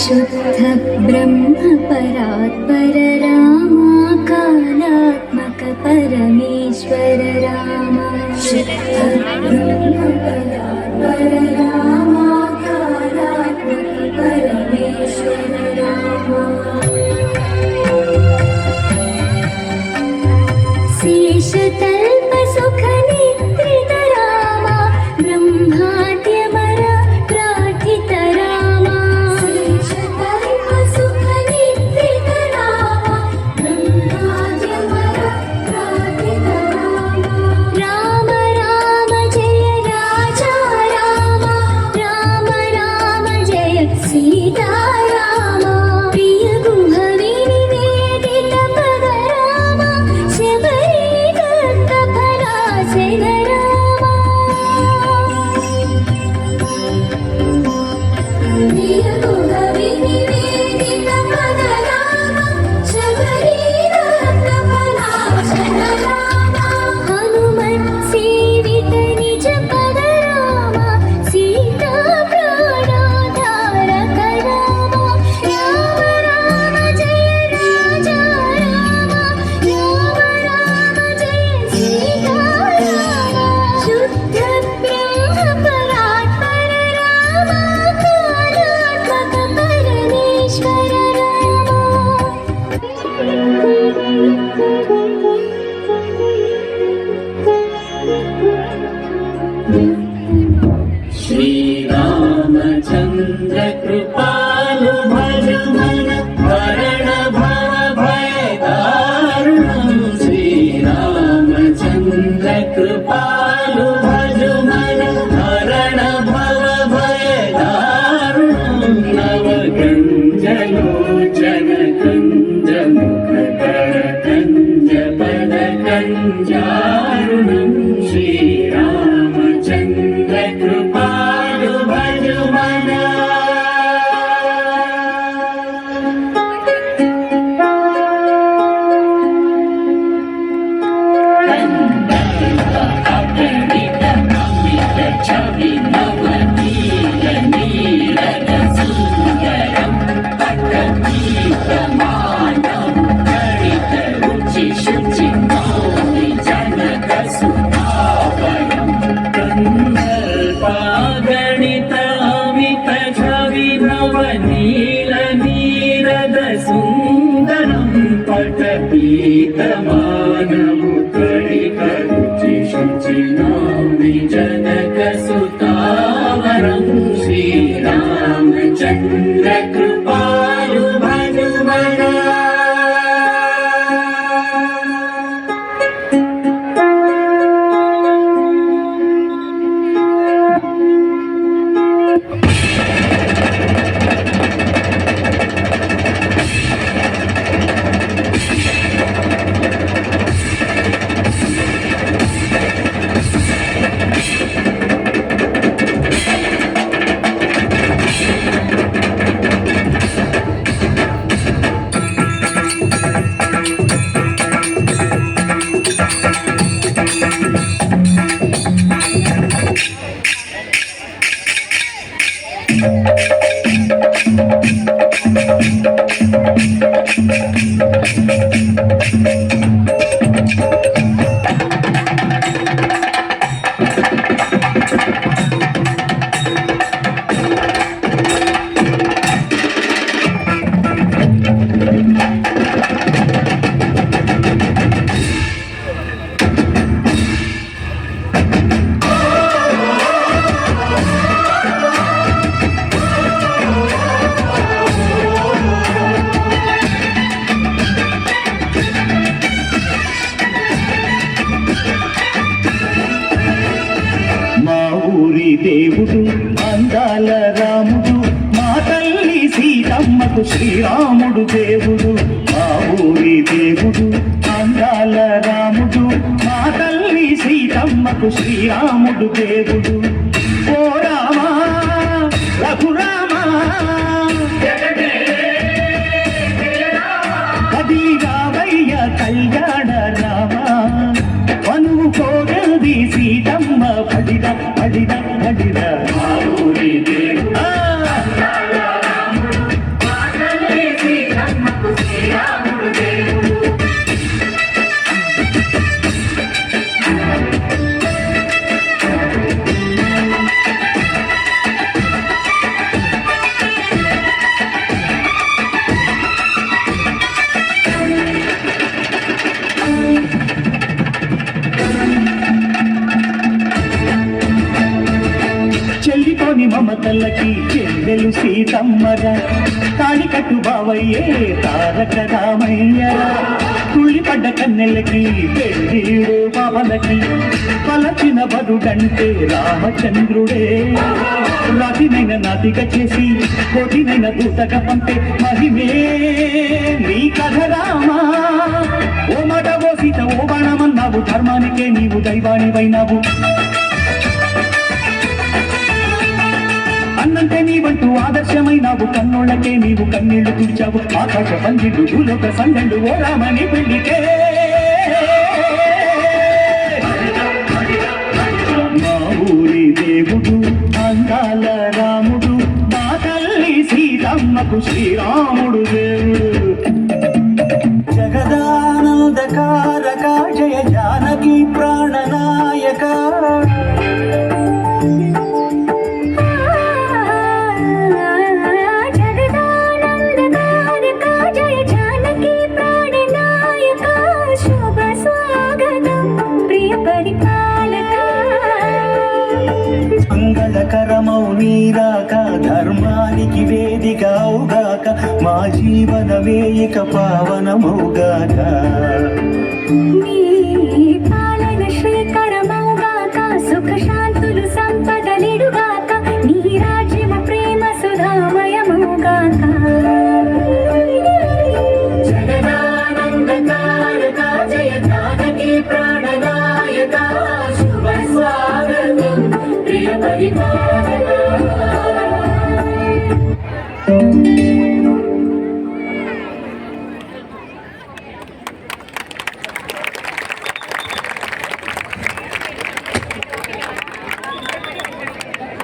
शुद्ध ब्रह्म परात्पर रामा कालात्मक परमेश्वर रामा शुद्ध ब्रह्म परात्पर रामा कालात्मक परमेश्वर रामा शेषतल्प सुख निद्रित रामा ब्रह्माद्यमर प्रार्थित रामा शेषतल्प सुख निद्रित रामा ब्रह्माद्यमर प्रार्थित रामा राम राम जय राजा रामा राम राम जय सीता रामा प्रिय गुह विनिवेदित पद रामा शबरी दत्त फलासन रामा प्रिय गुह विनिवेदित पद रामा शबरी दत्त फलासन रामा हनुमत सेवित निज पद रामा सीता प्राणोद्धारक रामा राम राम जय राजा रामा राम राम जय सीता रामा शुद्ध ब्रह्म परात्पर रामा कालात्मक परमेश्वर श्रीरामचन्द्र कृपालु भज मन हरण भव भय दारुणं श्रीरामचन्द्र कृपालु भज मन हरण भव भय दारुणं नवकञ्जलोचन कञ्ज मुखकर कञ्ज पद कञ्जारुणं श्रीरामचन्द्र कृपालु भज मन अगणित अमित छवि नवनील नीरद सुन्दरं पटदीपमानं गणित रुचि शुचि नौमि जनक सुधावरं गणित अमित छवि नवनील नीरद सुन्दरं पटपीतमानं गणित रुचि शुचि नौमि जनक सुतावरं श्रीरामचन्द्र कृपालु भज मन దేవుడు అందాల రాముడు మా తల్లి సీతమ్మకు శ్రీరాముడు దేవుడు మా ఊరి దేవుడు అందాల రాముడు మా తల్లి సీతమ్మకు శ్రీరాముడు దేవుడు ఓ రామా రఘురామా కది రామయ్య కళ్యాణ రామా మనువు కోగల్ది సీతమ్మ పడిద పడిద పడిద మా ఊరి దేవుడు మమతలకి చెల్లెలు సీతమ్మరా, తాళి కట్టు బావయ్యే తారక రామయ్యరా, తుళ్ళిపడ్డ కన్నెలకి పెళ్ళిడు బావలకి పలచిన బదుడంటే రామచంద్రుడే, రాతినైన నాతిక చేసి కోటినైన దూతగా పంపే మహిమే నీ కథ రామా. ఓ మాట ఓ సీత ఓ బాణమన్నావు, ధర్మానికే నీవు దైవానివైనావు, అన్నంటే నీవంటూ ఆదర్శమైనావు, కన్నోళ్ళకే నీవు కన్నీళ్లు తుడిచావు, ఆకాశ పందిళ్ళు భూలోక సందళ్ళు ఓ రామని పెళ్లికే. మా ఊరి దేవుడు అందాల రాముడు, మా తల్లి సీతమ్మకు శ్రీరాముడు దేవుడు. జగదానందకారక జయ జానకి ప్రాణనాయక, మంగళకరమౌ నీరాక ధర్మానికి వేదిక అవుగాక, మా జీవన వేయిక పావనమౌగాక. నీ పాలన శ్రీకరమౌగాక, సుఖ శాంతులు సంపదలిడుగాక, నీ రాజ్యము ప్రేమ సుధామయమౌగాక. జగదానందకారక జయ జానకి ప్రాణనాయక, శుభ స్వాగతం ప్రియ పరిపాలక.